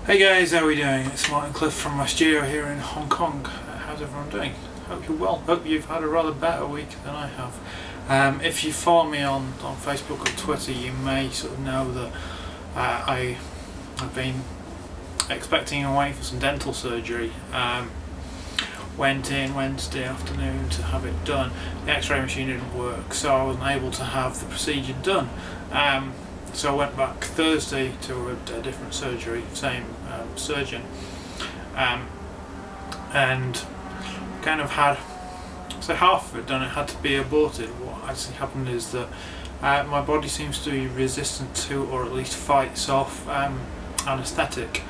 Hey guys, how are we doing? It's Martin Cliff from my studio here in Hong Kong. How's everyone doing? Hope you're well. Hope you've had a rather better week than I have. If you follow me on Facebook or Twitter, you may sort of know that I've been expecting and waiting for some dental surgery. Went in Wednesday afternoon to have it done. The x-ray machine didn't work, so I wasn't able to have the procedure done. So I went back Thursday to a different surgery, same surgeon, and kind of had half of it done. It had to be aborted. What actually happened is that my body seems to be resistant to, or at least fights off, anaesthetic.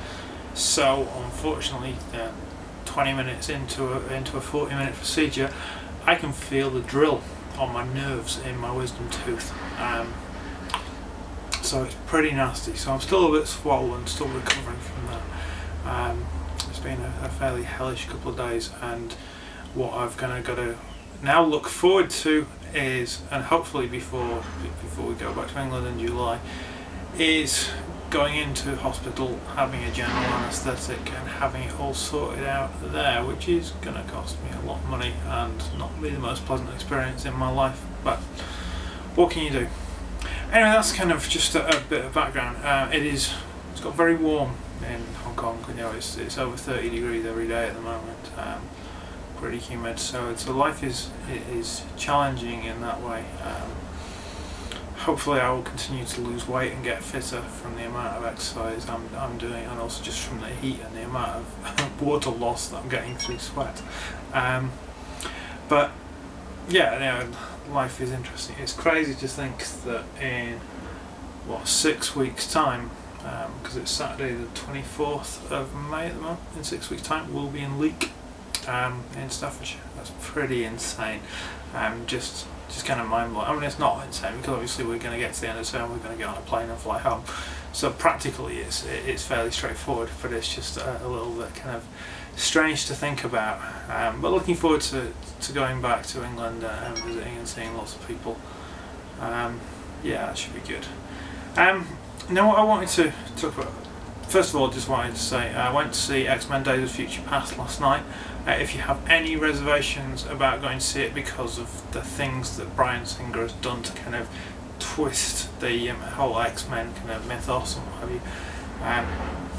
So unfortunately, 20 minutes into a 40-minute procedure, I can feel the drill on my nerves in my wisdom tooth. So it's pretty nasty. So I'm still a bit swollen, still recovering from that. It's been a fairly hellish couple of days, and what I've kind of got to now look forward to is, and hopefully before we go back to England in July, is going into hospital, having a general anaesthetic and having it all sorted out there, which is going to cost me a lot of money and not be the most pleasant experience in my life, but what can you do? Anyway, that's kind of just a bit of background. It's got very warm in Hong Kong. You know, it's over 30 degrees every day at the moment. Pretty humid, so life is challenging in that way. Hopefully I will continue to lose weight and get fitter from the amount of exercise I'm doing, and also just from the heat and the amount of water loss that I'm getting through sweat. But yeah, you know, life is interesting. It's crazy to think that in 6 weeks time, because it's Saturday the 24th of May at the moment, in 6 weeks time we'll be in Leek in Staffordshire. That's pretty insane. Just kind of mind blowing. I mean, it's not insane because obviously we're going to get to the end of the term, we're going to get on a plane and fly home, so practically it's fairly straightforward, but it's just a little bit kind of strange to think about. But looking forward to going back to England and visiting and seeing lots of people. Yeah, that should be good. Now what I wanted to talk about, first of all, just wanted to say I went to see XMen Days of Future Past last night. If you have any reservations about going to see it because of the things that Bryan Singer has done to kind of twist the whole X-Men kind of mythos and what have you,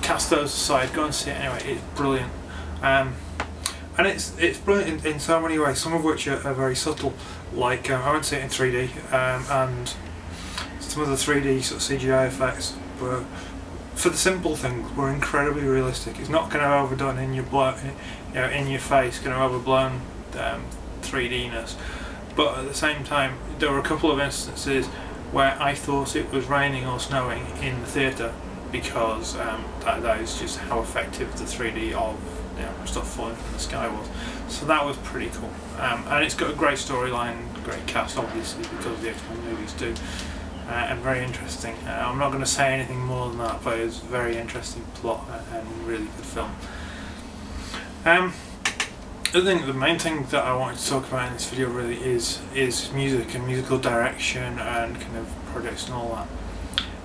cast those aside, go and see it anyway. It's brilliant. And it's brilliant in so many ways, some of which are very subtle, like I went to see it in 3D, and some of the 3D sort of CGI effects were, for the simple things, were incredibly realistic. It's not kind of overdone in your in your face, kind of overblown 3D-ness, but at the same time there were a couple of instances where I thought it was raining or snowing in the theatre, because that is just how effective the 3D of stuff falling from the sky was. So that was pretty cool, and it's got a great storyline, great cast obviously because the X-Men movies do, and very interesting. I'm not going to say anything more than that, but it's a very interesting plot and really good film. The main thing that I wanted to talk about in this video really is music and musical direction and kind of projects and all that.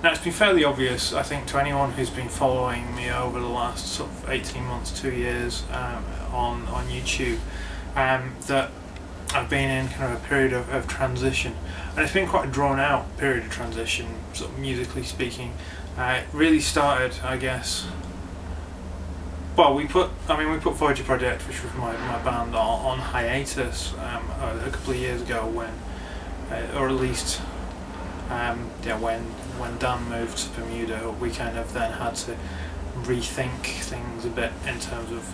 Now, it's been fairly obvious, I think, to anyone who's been following me over the last sort of 18 months, 2 years on YouTube, that I've been in kind of a period of transition, and it's been quite a drawn out period of transition, sort of musically speaking. It really started, I guess, well, we put Voyager Project, which was my band, on hiatus a couple of years ago, when, or at least, when Dan moved to Bermuda, we kind of then had to rethink things a bit in terms of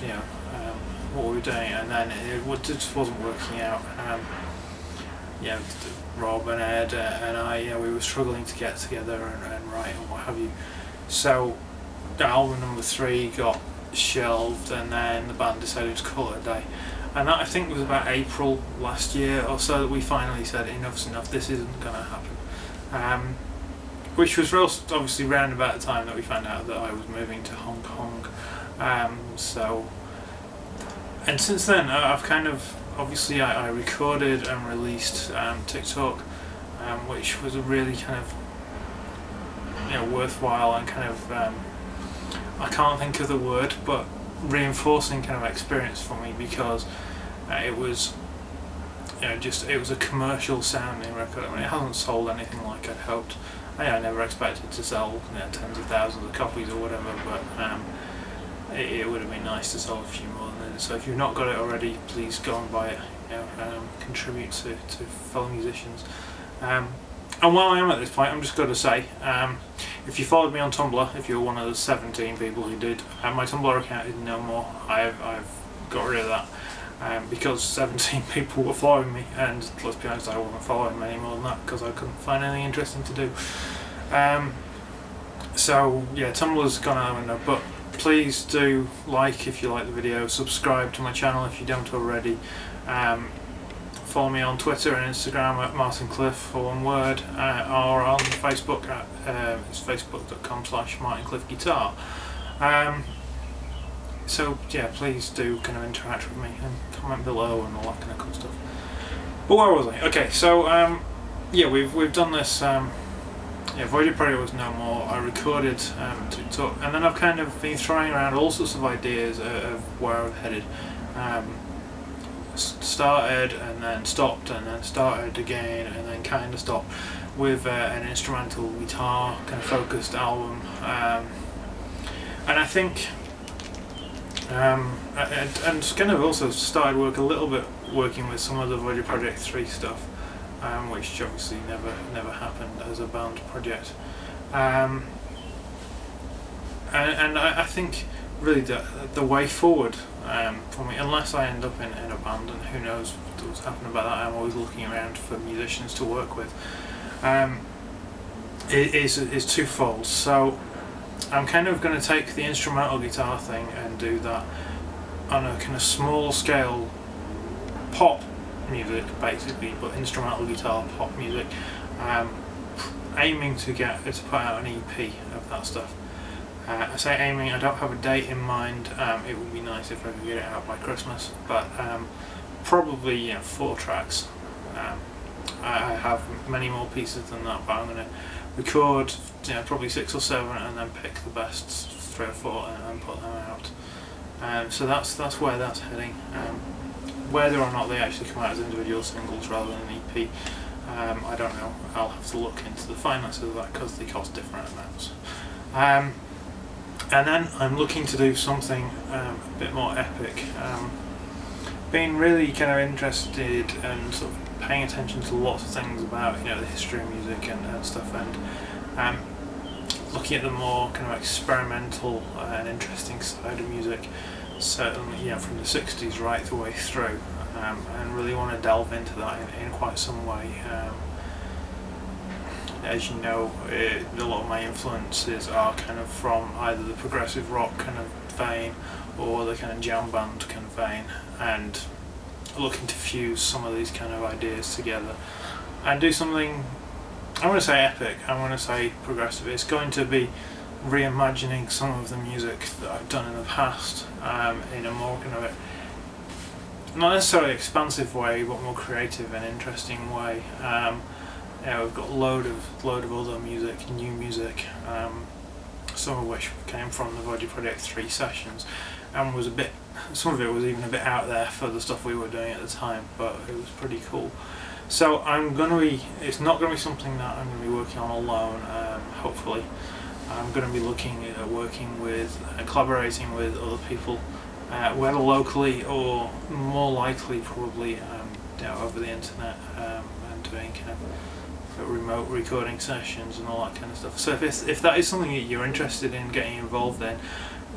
what we were doing, and then it just wasn't working out. Rob and Ed and I, we were struggling to get together and write and what have you. So album number 3 got shelved, and then the band decided to call it a day, and that I think was about April last year or so that we finally said enough's enough, this isn't going to happen, which was obviously round about the time that we found out that I was moving to Hong Kong. And since then I've kind of, obviously I recorded and released Tik Tok, which was a really kind of worthwhile and kind of I can't think of the word, but reinforcing kind of experience for me, because it was, it was a commercial sounding record. I mean, it hasn't sold anything like I'd hoped. I never expected to sell tens of thousands of copies or whatever, but it would have been nice to sell a few more than this. So if you've not got it already, please go and buy it. Contribute to fellow musicians. And while I am at this point, I'm just going to say, if you followed me on Tumblr, if you're one of the 17 people who did, my Tumblr account is no more. I've got rid of that because 17 people were following me, and let's be honest, I wasn't following them any more than that because I couldn't find anything interesting to do. So yeah, Tumblr's gone out the window, but please do like if you like the video, subscribe to my channel if you don't already. Follow me on Twitter and Instagram at martincliff, all one word, or on Facebook at it's facebook.com/martincliffguitar. So yeah, please do kind of interact with me and comment below and all that kind of cool stuff. But where was I? Okay, so yeah, we've done this. Yeah, Voyager Project was no more. I recorded Tik Tok, and then I've kind of been throwing around all sorts of ideas of where I've headed. Started and then stopped and then started again and then kind of stopped with an instrumental guitar kind of focused album, and I think and kind of also started a little bit working with some of the Voyager Project 3 stuff, which obviously never happened as a band project, and I think really the way forward for me, unless I end up in a band, and who knows what's happening about that, I'm always looking around for musicians to work with, is twofold. So I'm kind of going to take the instrumental guitar thing and do that on a kind of small scale pop music basically, but instrumental guitar pop music, aiming to put out an EP of that stuff. I say aiming, I don't have a date in mind. It would be nice if I could get it out by Christmas, but probably 4 tracks. I have many more pieces than that, but I'm going to record probably 6 or 7 and then pick the best 3 or 4 and put them out. So that's where that's heading. Whether or not they actually come out as individual singles rather than an EP, I don't know. I'll have to look into the finances of that because they cost different amounts. And then I'm looking to do something a bit more epic. Being really kind of interested and sort of paying attention to lots of things about the history of music and stuff, and looking at the more kind of experimental and interesting side of music, certainly from the 60s right the way through, and really want to delve into that in quite some way. As you know, a lot of my influences are kind of from either the progressive rock kind of vein or the kind of jam band kind of vein, and looking to fuse some of these kind of ideas together and do something, I want to say epic, I want to say progressive. It's going to be reimagining some of the music that I've done in the past, in a more kind of not necessarily expansive way, but more creative and interesting way. We've got a load of other music, new music, some of which came from the Voyager Project 3 sessions, and some of it was even a bit out there for the stuff we were doing at the time, but it was pretty cool. So it's not going to be something that I'm going to be working on alone, hopefully. I'm going to be looking at working with, collaborating with other people, whether locally or more likely probably over the internet, and doing kind of remote recording sessions and all that kind of stuff. So if that is something that you're interested in getting involved in,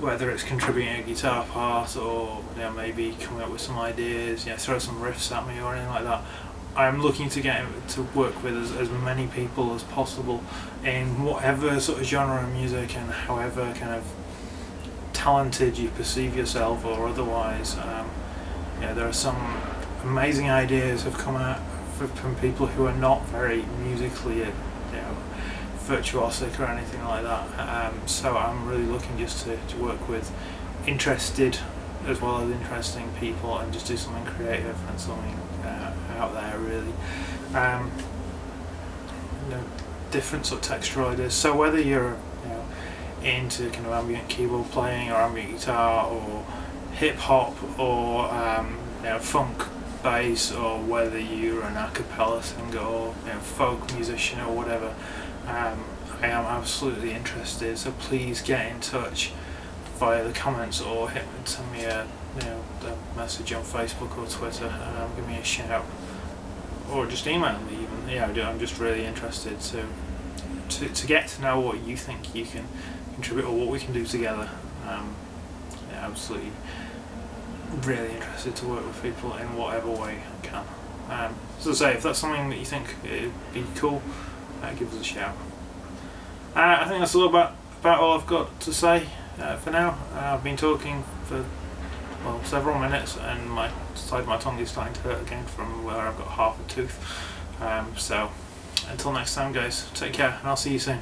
whether it's contributing a guitar part or maybe coming up with some ideas, throw some riffs at me or anything like that, I'm looking to get to work with as many people as possible in whatever sort of genre of music and however kind of talented you perceive yourself or otherwise. There are some amazing ideas have come out from people who are not very musically virtuosic or anything like that. So I'm really looking just to work with interested as well as interesting people and just do something creative and something out there really. Different sort of textural ideas. So whether you're into kind of ambient keyboard playing or ambient guitar or hip hop or funk bass, or whether you're an a cappella singer or folk musician or whatever, I am absolutely interested. So please get in touch via the comments or send me a message on Facebook or Twitter, give me a shout, or just email me even. I'm just really interested to get to know what you think you can contribute or what we can do together. Absolutely really interested to work with people in whatever way I can. As I say, if that's something that you think it'd be cool, give us a shout. I think that's all about all I've got to say for now. I've been talking for several minutes, and my side of my tongue is starting to hurt again from where I've got half a tooth. So until next time, guys, take care, and I'll see you soon.